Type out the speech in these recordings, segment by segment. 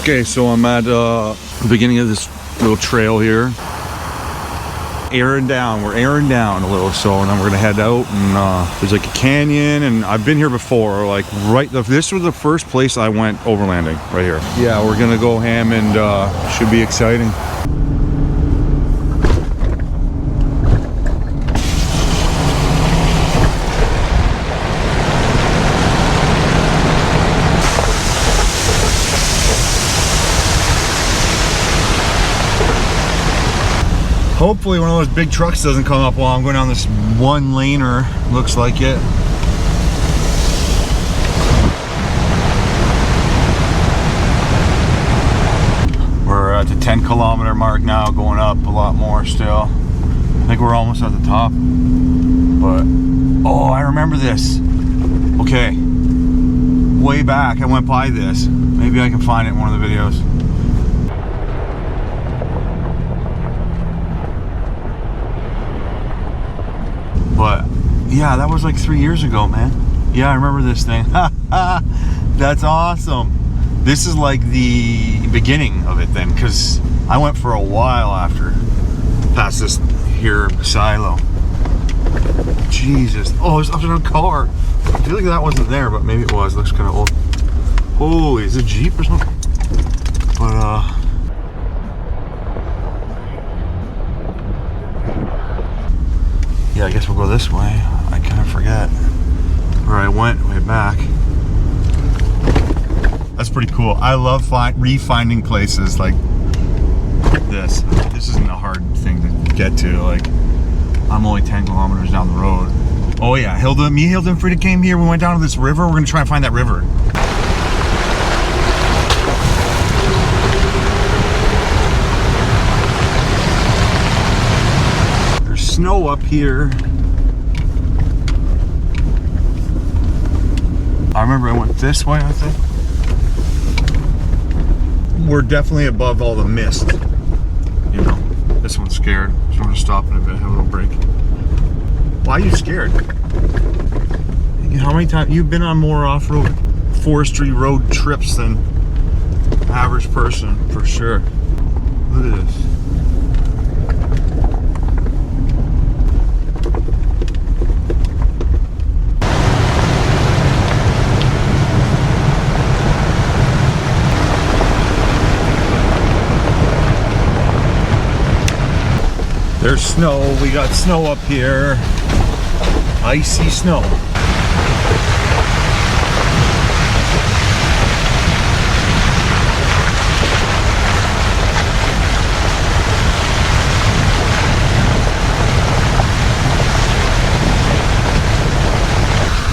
Okay, so I'm at the beginning of this little trail here. Airing down, we're airing down a little, so and then we're gonna head out, and there's like a canyon, and I've been here before, like this was the first place I went overlanding, right here. Yeah, we're gonna go ham, and should be exciting. Hopefully one of those big trucks doesn't come up while I'm going down this one laner. Looks like it. We're at the 10 kilometer mark now, going up a lot more still. I think we're almost at the top. But, oh, I remember this. Okay. Way back, I went by this. Maybe I can find it in one of the videos. But yeah, that was like 3 years ago, man. Yeah, I remember this thing. That's awesome. This is like the beginning of it then, because I went for a while after past this here silo. Jesus. Oh, there's upside down car. I feel like that wasn't there, but maybe it was. It looks kind of old. Holy, is it a Jeep or something? But yeah, I guess we'll go this way. I kind of forget where I went way back. That's pretty cool. I love refinding places like this. This isn't a hard thing to get to. Like, I'm only 10 kilometers down the road. Oh yeah, Hilda and Frida came here. We went down to this river. We're gonna try and find that river. Snow up here. I remember I went this way, I think. We're definitely above all the mist. You know, this one's scared, so we're gonna stop in a bit, have a little break. Why are you scared? How many times you've been on more off-road forestry road trips than average person, for sure. Look at this. There's snow. We got snow up here. Icy snow.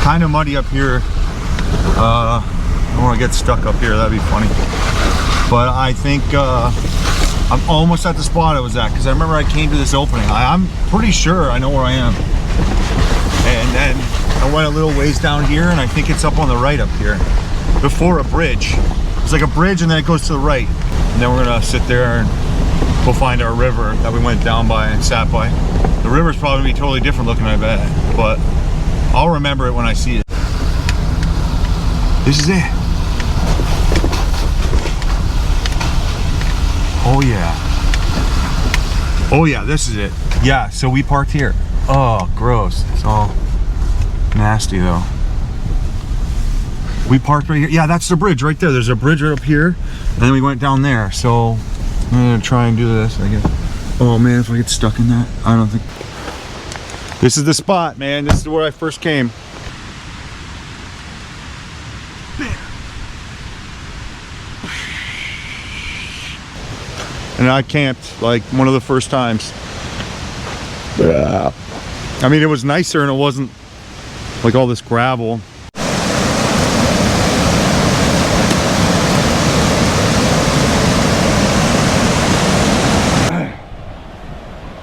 Kind of muddy up here. I don't want to get stuck up here. That'd be funny. But I think I'm almost at the spot I was at, because I remember I came to this opening. I'm pretty sure I know where I am. And then I went a little ways down here, and I think it's up on the right up here, before a bridge. It's like a bridge, and then it goes to the right. And then we're gonna sit there and go find our river that we went down by and sat by. The river's probably gonna be totally different looking, I bet, but I'll remember it when I see it. This is it. Oh yeah. Oh yeah, this is it. Yeah, so we parked here. Oh, gross. It's all nasty though. We parked right here. Yeah, that's the bridge right there. There's a bridge right up here, and then we went down there. So I'm gonna try and do this, I guess. Oh man, if I get stuck in that, I don't think. This is the spot, man. This is where I first came. And I camped like one of the first times. I mean, it was nicer and it wasn't like all this gravel.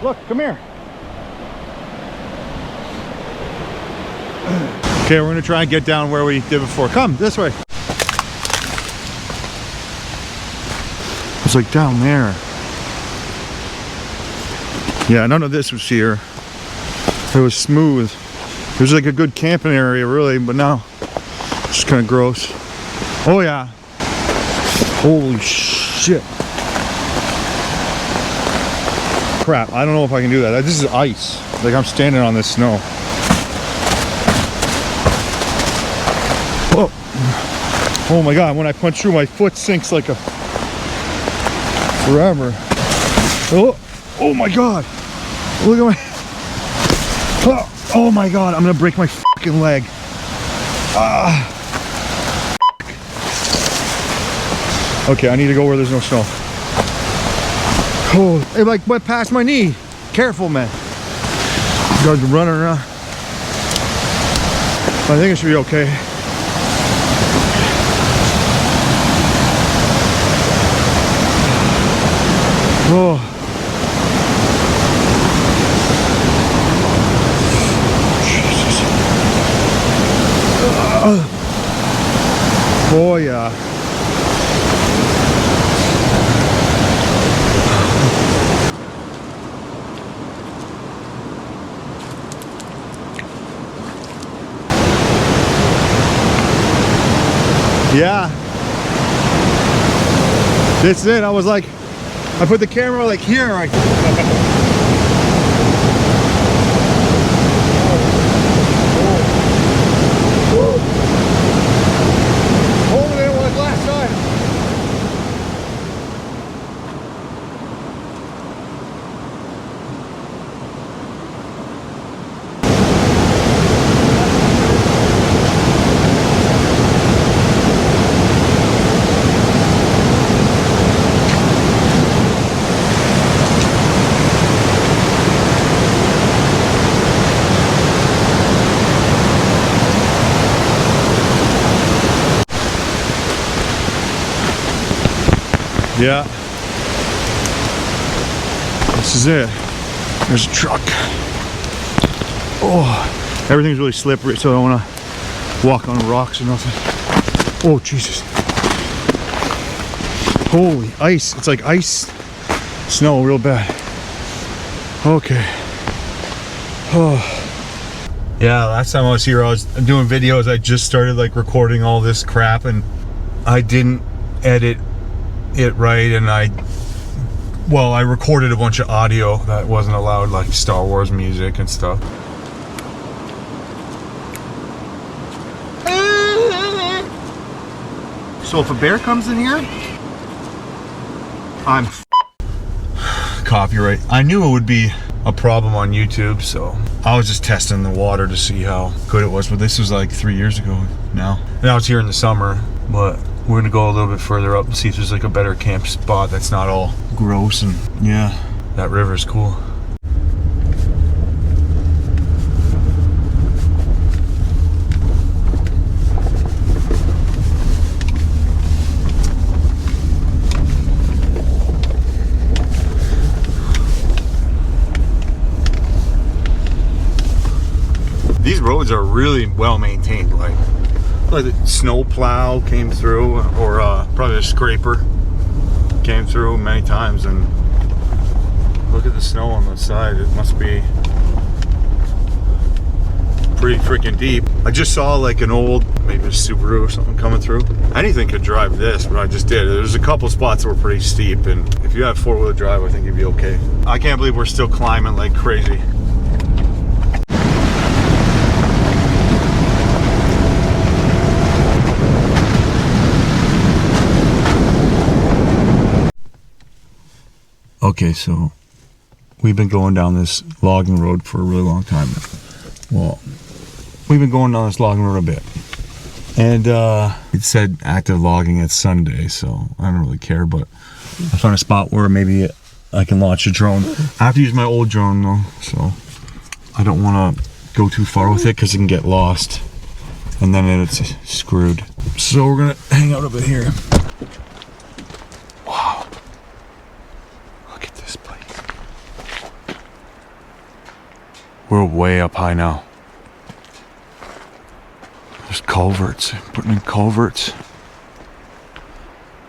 Look, come here. Okay, we're gonna try and get down where we did before. Come this way. It's like down there. Yeah, none of this was here. It was smooth. It was like a good camping area, really, but now it's just kind of gross. Oh yeah. Holy shit. Crap, I don't know if I can do that. This is ice. Like I'm standing on this snow. Oh. Oh my god, when I punch through, my foot sinks like a forever. Oh, oh my god. Look at my oh my god, I'm gonna break my fucking leg. Okay, I need to go where there's no snow. Oh, it like went past my knee. Careful, man. Guys running around. I think it should be okay. Oh. Jesus. Oh yeah. Yeah. This is it. I was like, I put the camera like here. Holding it like last time. Yeah, this is it. There's a truck. Oh, everything's really slippery, so I don't want to walk on rocks or nothing. Oh, Jesus. Holy ice. It's like ice, snow real bad. Okay. Oh. Yeah, last time I was here, I was doing videos. I just started like recording all this crap and I didn't edit it right, and I recorded a bunch of audio that wasn't allowed, like Star Wars music and stuff. So if a bear comes in here, I'm copyright. I knew it would be a problem on YouTube, so I was just testing the water to see how good it was, but this was like 3 years ago now. And I was here in the summer, but we're gonna go a little bit further up and see if there's like a better camp spot that's not all gross. And yeah, that river's cool. These roads are really well maintained. Like the snow plow came through, or probably a scraper came through many times, and look at the snow on the side. It must be pretty freaking deep. I just saw like an old, maybe a Subaru or something coming through. Anything could drive this, but I just did. There's a couple spots that were pretty steep, and if you have four-wheel drive, I think you'd be okay. I can't believe we're still climbing like crazy. Okay, so we've been going down this logging road for a really long time now. Well, we've been going down this logging road a bit. And it said active logging at Sunday, so I don't really care, but I found a spot where maybe I can launch a drone. I have to use my old drone though, so I don't want to go too far with it because it can get lost and then it's screwed. So we're gonna hang out a bit here. Wow. Look at this place. We're way up high now. There's culverts, putting in culverts.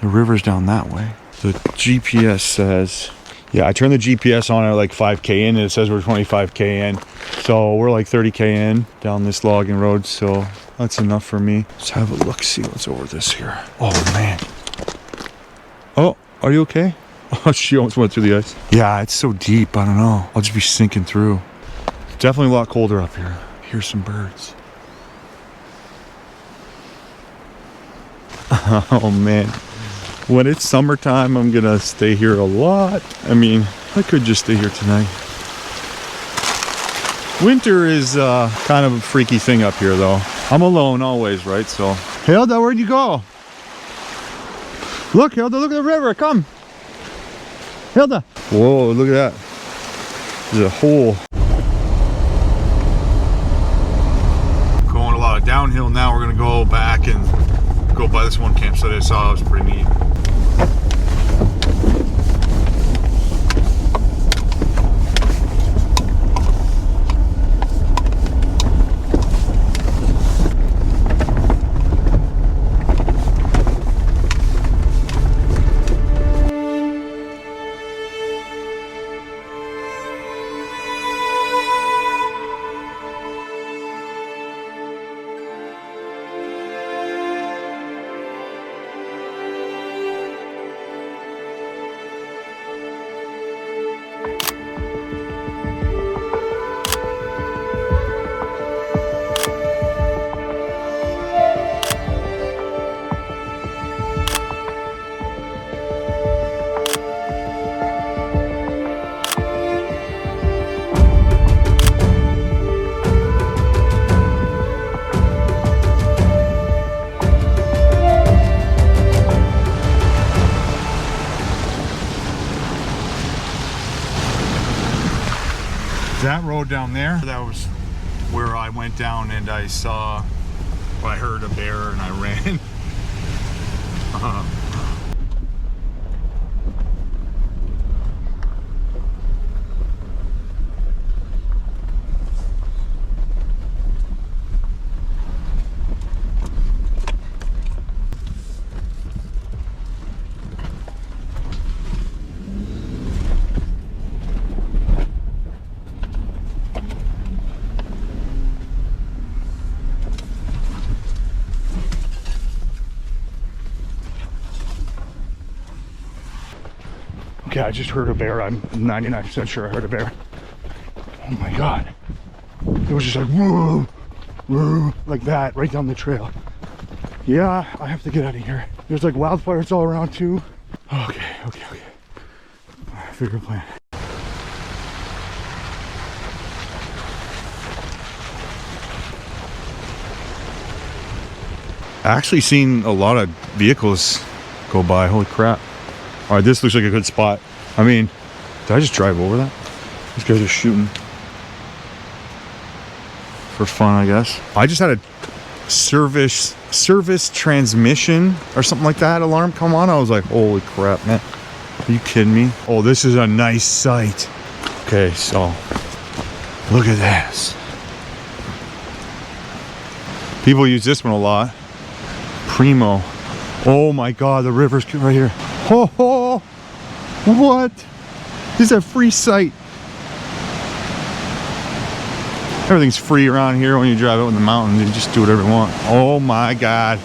The river's down that way. The GPS says, yeah, I turned the GPS on at like 5K in and it says we're 25K in. So we're like 30K in down this logging road. So that's enough for me. Let's have a look, see what's over this here. Oh man. Oh, are you okay? Oh, she almost went through the ice. Yeah, it's so deep, I don't know. I'll just be sinking through. Definitely a lot colder up here. Here's some birds. Oh man, when it's summertime I'm gonna stay here a lot. I mean, I could just stay here tonight. Winter is kind of a freaky thing up here though. I'm alone always, right? So Hilda, where'd you go? Look, Hilda, look at the river, come. Hilda. Whoa, look at that. There's a hole. Going a lot of downhill now. We're gonna go back and go by this one campsite I saw. It was pretty neat. That road down there, that was where I went down and I saw, well, I heard a bear and I ran. Okay, I just heard a bear. I'm 99% sure I heard a bear. Oh my God. It was just like, whoa, whoa, like that, right down the trail. Yeah, I have to get out of here. There's like wildfires all around too. Okay. Figure a plan. I actually seen a lot of vehicles go by. Holy crap. All right, this looks like a good spot. I mean, did I just drive over that? These guys are shooting for fun, I guess. I just had a service transmission or something like that alarm come on. I was like, holy crap, man. Are you kidding me? Oh, this is a nice site. Okay, so look at this. People use this one a lot. Primo. Oh my God, the river's right here. Oh, what? This is a free site. Everything's free around here when you drive out in the mountains. You just do whatever you want. Oh my God.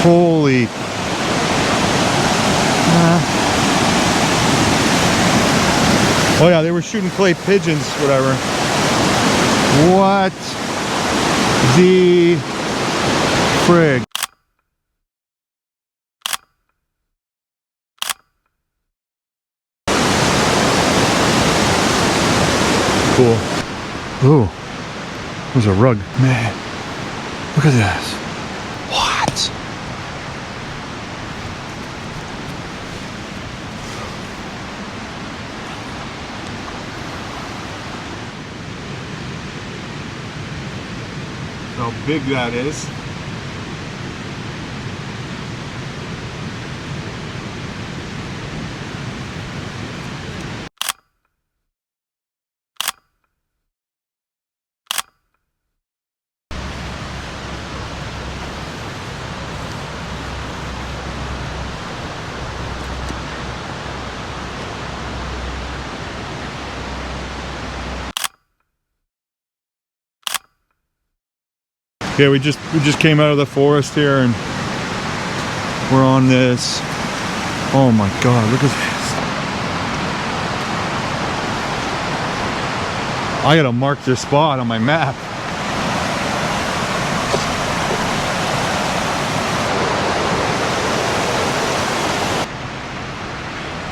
Holy. Oh yeah, they were shooting clay pigeons, whatever. What the frig? cool. Ooh, there's a rug. Man, look at this. What? How big that is. Yeah, we just came out of the forest here and we're on this. Oh my God, look at this. I gotta mark this spot on my map.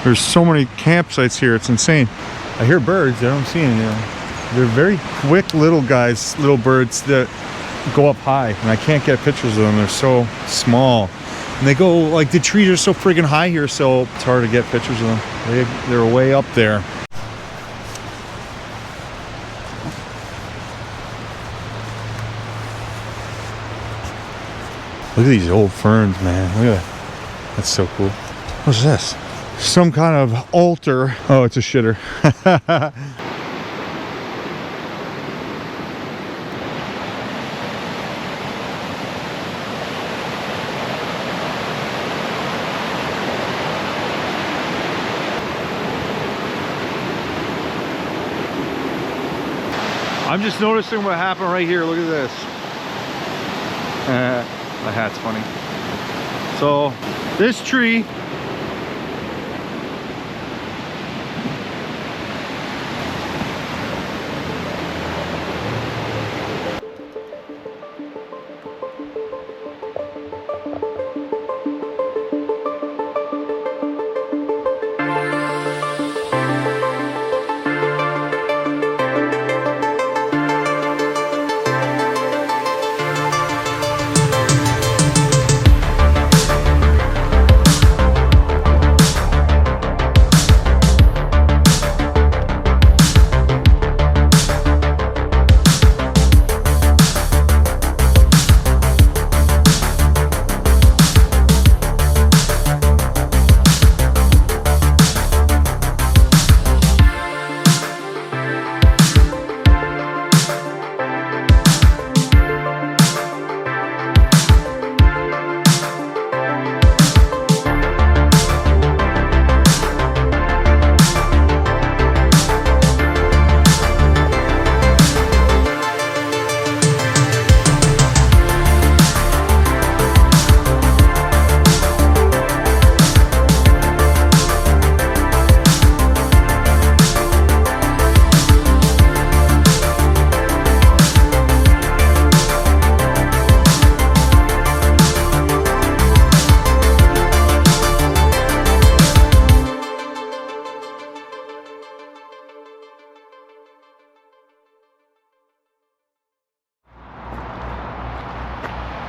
There's so many campsites here, it's insane. I hear birds, I don't see any. They're very quick little guys, little birds that go up high, and I can't get pictures of them. They're so small, and they go like, the trees are so friggin' high here, so it's hard to get pictures of them. They're way up there. Look at these old ferns, man. Look at that. That's so cool. What's this? Some kind of altar. Oh, it's a shitter. I'm just noticing what happened right here. Look at this. My hat's funny. So this tree,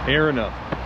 air enough.